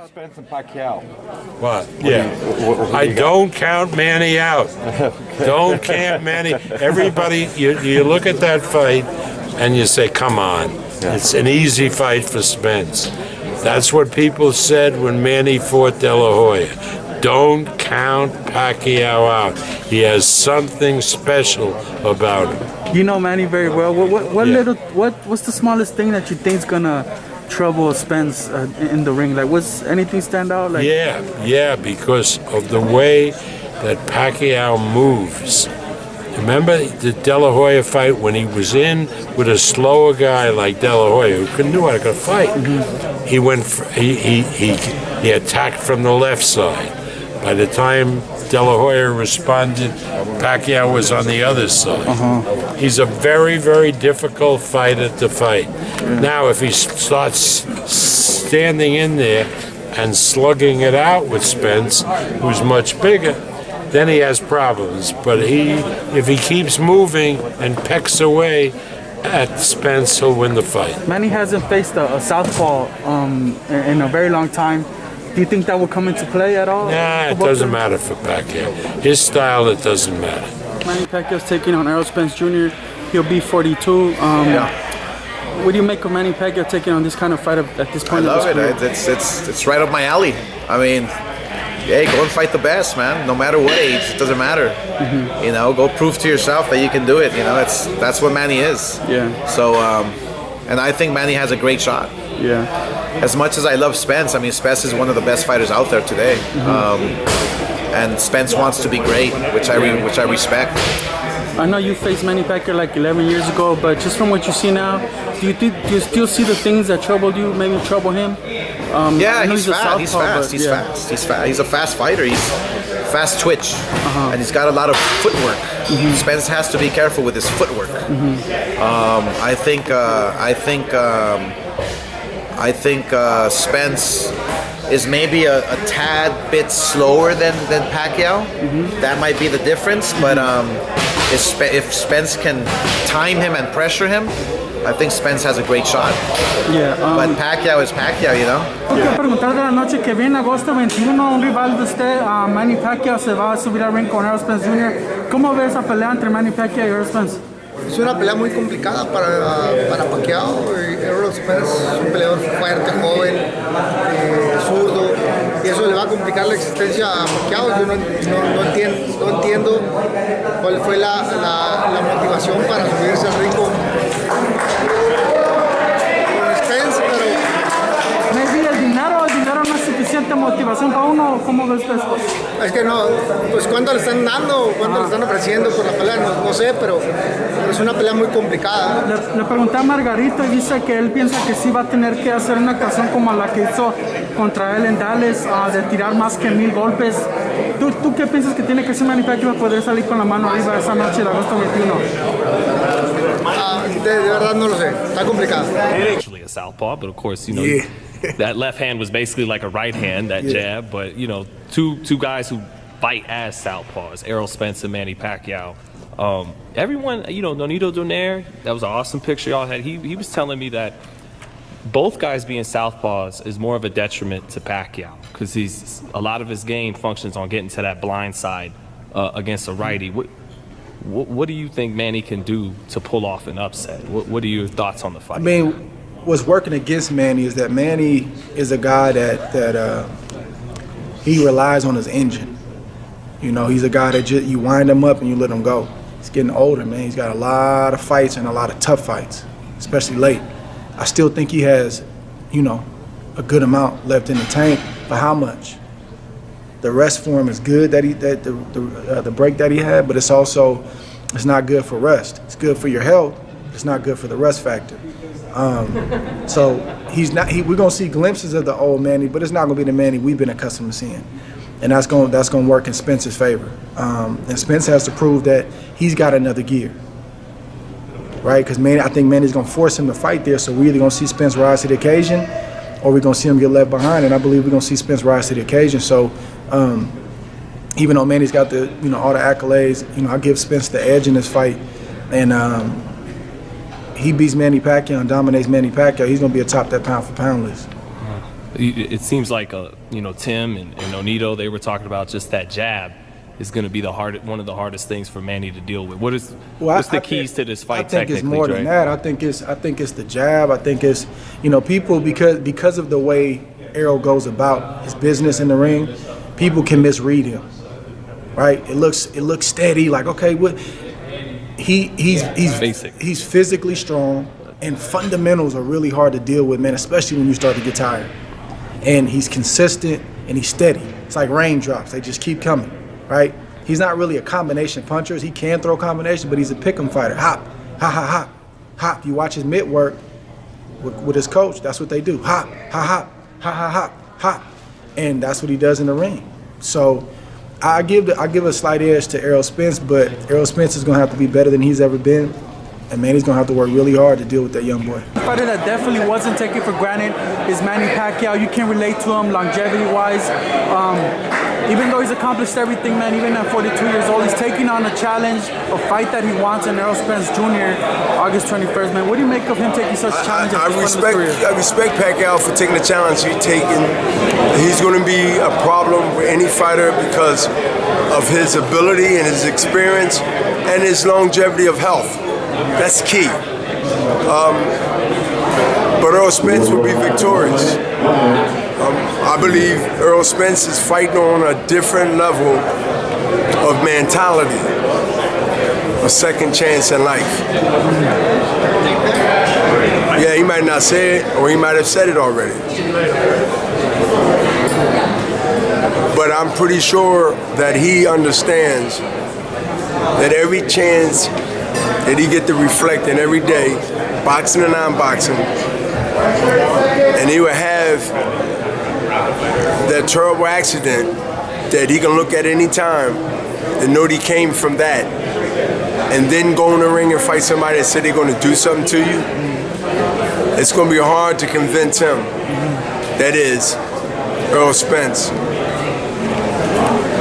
Spence and Pacquiao. What? Yeah. I don't count Manny out. Don't count Manny. Everybody, you look at that fight and you say, come on. It's an easy fight for Spence. That's what people said when Manny fought De La Hoya. Don't count Pacquiao out. He has something special about him. You know Manny very well. What's the smallest thing that you think is gonna trouble Spence in the ring? Like, what's anything stand out? Like, yeah, because of the way that Pacquiao moves. Remember the De La Hoya fight when he was in with a slower guy like De La Hoya who knew how to fight? Mm-hmm. He attacked from the left side. By the time De La Hoya responded, Pacquiao was on the other side. Uh-huh. He's a very, very difficult fighter to fight. Yeah. Now, if he starts standing in there and slugging it out with Spence, who's much bigger, then he has problems. But if he keeps moving and pecks away at Spence, he'll win the fight. Manny hasn't faced a southpaw in a very long time. Do you think that will come into play at all? Nah, it doesn't matter for Pacquiao. His style, it doesn't matter. Manny Pacquiao's taking on Errol Spence Jr. He'll be 42. What do you make of Manny Pacquiao taking on this kind of fight at this point? I love it. It's right up my alley. I mean, yeah, go and fight the best, man. No matter what age, it doesn't matter. Mm-hmm. You know, go prove to yourself that you can do it. You know, that's what Manny is. Yeah. So, and I think Manny has a great shot. Yeah. As much as I love Spence, I mean, Spence is one of the best fighters out there today. Mm-hmm. And Spence wants to be great, which I respect. I know you faced Manny Pacquiao like 11 years ago, but just from what you see now, do you still see the things that troubled you, maybe trouble him? Yeah, he's fast. He's fast. He's a fast fighter. He's fast twitch, and he's got a lot of footwork. Mm-hmm. Spence has to be careful with his footwork. Mm-hmm. I think Spence is maybe a tad bit slower than Pacquiao. Mm-hmm. That might be the difference, but if Spence can time him and pressure him, I think Spence has a great shot. Yeah, but Pacquiao is Pacquiao, you know. Quiero preguntar de la noche que viene, agosto 21, un rival de usted, Manny Pacquiao, se va a subir al ring con Errol Spence Jr. ¿Cómo ve esa pelea entre Manny Pacquiao y Errol Spence? Es una pelea muy complicada para Pacquiao. Errol Spence es un peleador fuerte, joven, zurdo, y eso le va a complicar la existencia a Pacquiao. Yo no entiendo cuál fue la motivación para subirse al ring con Spence, pero maybe el dinero no es suficiente motivación para uno. ¿Cómo ves esto? Es que no, pues cuánto le están dando, cuánto le están ofreciendo por la pelea, no sé, pero es una pelea muy complicada. Le pregunté a Margarito y dice que él piensa que sí va a tener que hacer una actuación como la que hizo contra él en Dallas, de tirar más que 1000 golpes. ¿Tú qué piensas que tiene que hacer Manny Pacquiao para poder salir con la mano arriba esa noche de agosto 21? De verdad no lo sé, está complicado. Actually a southpaw, but of course, you know, that left hand was basically like a right hand, that jab. But you know, two guys who fight as southpaws, Errol Spence and Manny Pacquiao. Everyone, you know, Nonito Donaire, that was an awesome picture y'all had. He was telling me that both guys being southpaws is more of a detriment to Pacquiao because a lot of his game functions on getting to that blind side against a righty. What do you think Manny can do to pull off an upset? What are your thoughts on the fight? I mean, what's working against Manny is that Manny is a guy that he relies on his engine. You know, he's a guy that you wind him up and you let him go. He's getting older, man. He's got a lot of fights and a lot of tough fights, especially late. I still think he has, you know, a good amount left in the tank, but how much? The rest for him is good the break that he had, but it's not good for rest. It's good for your health. It's not good for the rest factor. So we're gonna see glimpses of the old Manny, but it's not gonna be the Manny we've been accustomed to seeing, and that's gonna work in Spence's favor. And Spence has to prove that he's got another gear, right? Because I think Manny's gonna force him to fight there. So we're either gonna see Spence rise to the occasion, or we're gonna see him get left behind. And I believe we're gonna see Spence rise to the occasion. So even though Manny's got all the accolades, I give Spence the edge in this fight, and he beats Manny Pacquiao and dominates Manny Pacquiao, he's gonna be atop that pound for pound list. It seems like Tim and Nonito, they were talking about just that jab is going to be one of the hardest things for Manny to deal with. What's the keys to this fight? I think technically, it's more than that. I think it's the jab. I think it's people because of the way Errol goes about his business in the ring, people can misread him. Right? It looks steady. Like, okay, what? He's basic. He's physically strong, and fundamentals are really hard to deal with, man. Especially when you start to get tired. And he's consistent and he's steady. It's like raindrops; they just keep coming. Right? He's not really a combination puncher. He can throw combination, but he's a pick'em fighter. Hop, hop, hop, hop, hop. You watch his mitt work with his coach. That's what they do. Hop, hop, hop, hop, hop, hop, hop, and that's what he does in the ring. So I give a slight edge to Errol Spence, but Errol Spence is gonna have to be better than he's ever been, and Manny's gonna have to work really hard to deal with that young boy. A fighter that definitely wasn't taken for granted is Manny Pacquiao. You can relate to him longevity-wise. Even though he's accomplished everything, man, even at 42 years old, he's taking on a challenge, a fight that he wants in Errol Spence Jr. August 21st, man. What do you make of him taking such challenges? I respect Pacquiao for taking the challenge he's taken. He's going to be a problem with any fighter because of his ability and his experience and his longevity of health. That's key. But Errol Spence will be victorious. I believe Errol Spence is fighting on a different level of mentality, a second chance in life. Yeah, he might not say it, or he might have said it already. But I'm pretty sure that he understands that every chance that he get to reflect in every day, boxing and non-boxing, and he will have that terrible accident that he can look at any time and know that he came from that, and then go in the ring and fight somebody that said they're going to do something to you, it's going to be hard to convince him, that is, Errol Spence,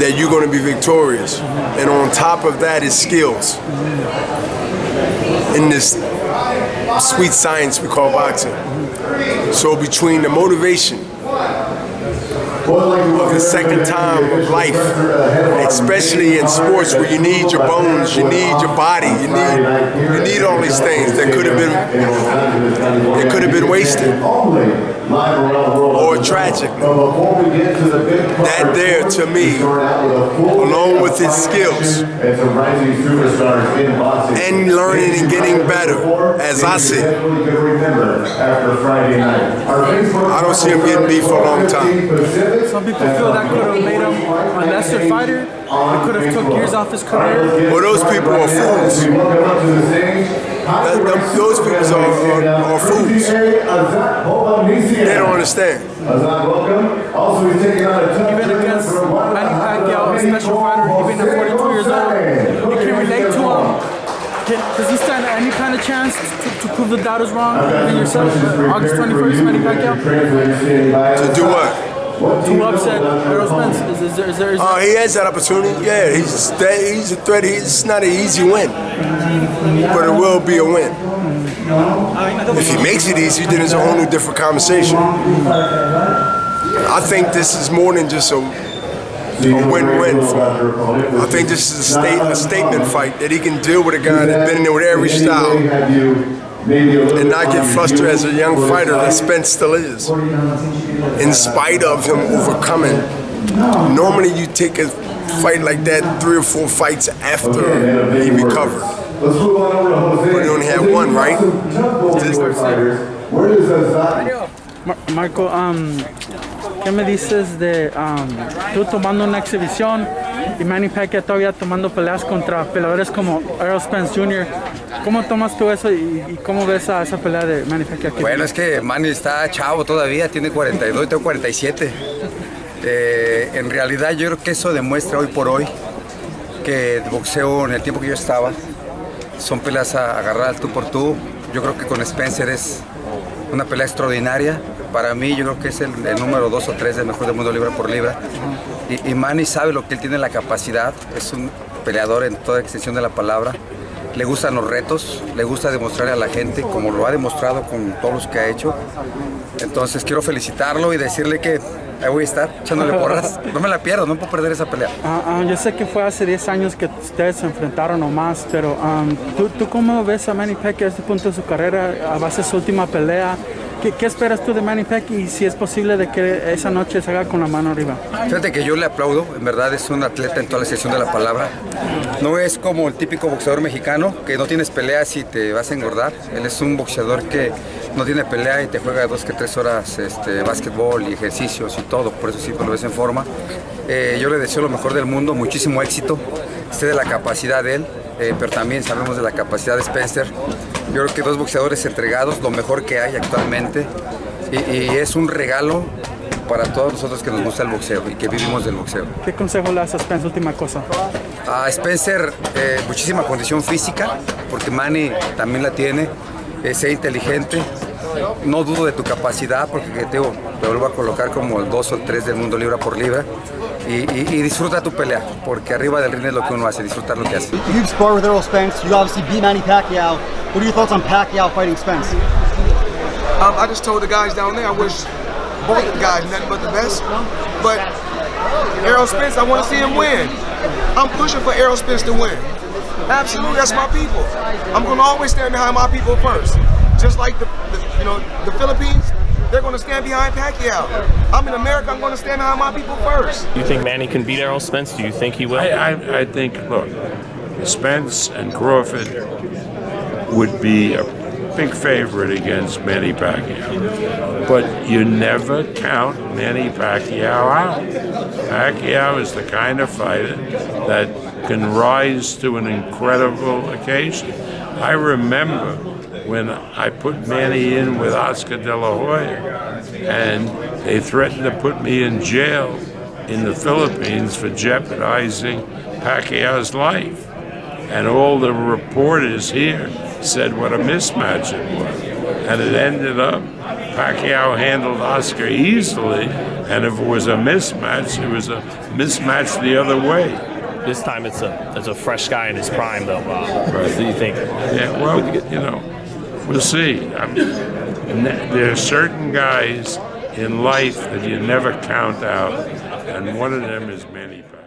that you're going to be victorious. And on top of that is skills in this sweet science we call boxing. So between the motivation of the second time of life, especially in sports where you need your bones, you need your body, you need all these things that could have been wasted or tragic. That there to me, along with his skills and learning and getting better, as I see it, I don't see him getting beat for a long time. Some people feel that could have made him a lesser fighter. It could have took years off his career. Well, those people are fools. Those people are fools. They don't understand. Even against Manny Pacquiao, a special fighter, even at 42 years old, you can relate to him. Does he stand any kind of chance to prove the doubters wrong in yourself? August 21st, Manny Pacquiao? To do what? To upset Errol Spence? Is there he has that opportunity. Yeah, he's a threat. It's not an easy win, but it will be a win. If he makes it easy, then it's a whole new different conversation. I think this is more than just a win-win for him. I think this is a statement fight that he can deal with a guy that's been in there with every style and not get flustered as a young fighter that Spence still is, in spite of him overcoming. Normally you take a fight like that 3 or 4 fights after he recovered. But he only had one, right? Marco, ¿qué me dices de tú tomando una exhibición y Manny Pacquiao todavía tomando peleas contra peleadores como Errol Spence Jr.? ¿Cómo tomas tú eso y cómo ves a esa pelea de Manny Pacquiao? Bueno, es que Manny está chavo todavía, tiene 42, tengo 47. En realidad yo creo que eso demuestra hoy por hoy que el boxeo en el tiempo que yo estaba son peleas a agarrar al tú por tú. Yo creo que con Spencer es una pelea extraordinaria. Para mí yo creo que es el número 2 o 3 del mejor del mundo libra por libra. Y Manny sabe lo que él tiene, la capacidad. Es un peleador en toda extensión de la palabra. le gustan los retos, le gusta demostrarle a la gente, como lo ha demostrado con todos los que ha hecho. Entonces quiero felicitarlo y decirle que ahí voy a estar echándole porras. No me la pierdo, no puedo perder esa pelea. Yo sé que fue hace 10 años que ustedes se enfrentaron o más, pero ¿tú cómo ves a Manny Pacquiao a este punto de su carrera? Va a ser su última pelea. ¿Qué esperas tú de Manny Pacquiao y si es posible de que esa noche se haga con la mano arriba? Fíjate que yo le aplaudo, en verdad es un atleta en toda la extensión de la palabra. No es como el típico boxeador mexicano que no tienes peleas y te vas a engordar. Él es un boxeador que no tiene pelea y te juega 2 que 3 horas básquetbol y ejercicios y todo, por eso siempre lo ves en forma. Yo le deseo lo mejor del mundo, muchísimo éxito, sé de la capacidad de él, pero también sabemos de la capacidad de Spencer. Yo creo que 2 boxeadores entregados, lo mejor que hay actualmente, y es un regalo para todos nosotros que nos gusta el boxeo y que vivimos del boxeo. ¿Qué consejo le das a Spencer? Última cosa. A Spencer, muchísima condición física, porque Manny también la tiene, sé inteligente, no dudo de tu capacidad, porque te vuelvo a colocar como el 2 o el 3 del mundo libra por libra. Y disfruta tu pelea, porque arriba del ring es lo que uno hace, disfrutar lo que hace. You've sparred with Errol Spence. You obviously beat Manny Pacquiao. What are your thoughts on Pacquiao fighting Spence? I just told the guys down there I wish both the guys nothing but the best. But Errol Spence, I want to see him win. I'm pushing for Errol Spence to win. Absolutely, that's my people. I'm going to always stand behind my people first. Just like the Philippines, they're going to stand behind Pacquiao. I'm in America, I'm going to stand behind my people first. Do you think Manny can beat Errol Spence? Do you think he will? I think, look, Spence and Crawford would be a big favorite against Manny Pacquiao. But you never count Manny Pacquiao out. Pacquiao is the kind of fighter that can rise to an incredible occasion. I remember when I put Manny in with Oscar De La Hoya, and they threatened to put me in jail in the Philippines for jeopardizing Pacquiao's life. And all the reporters here said what a mismatch it was. And it ended up, Pacquiao handled Oscar easily, and if it was a mismatch, it was a mismatch the other way. This time it's a fresh guy in his prime, though, Bob. Right. So you think? Yeah, well, we'll see. I mean, there are certain guys in life that you never count out, and one of them is Manny Pacquiao.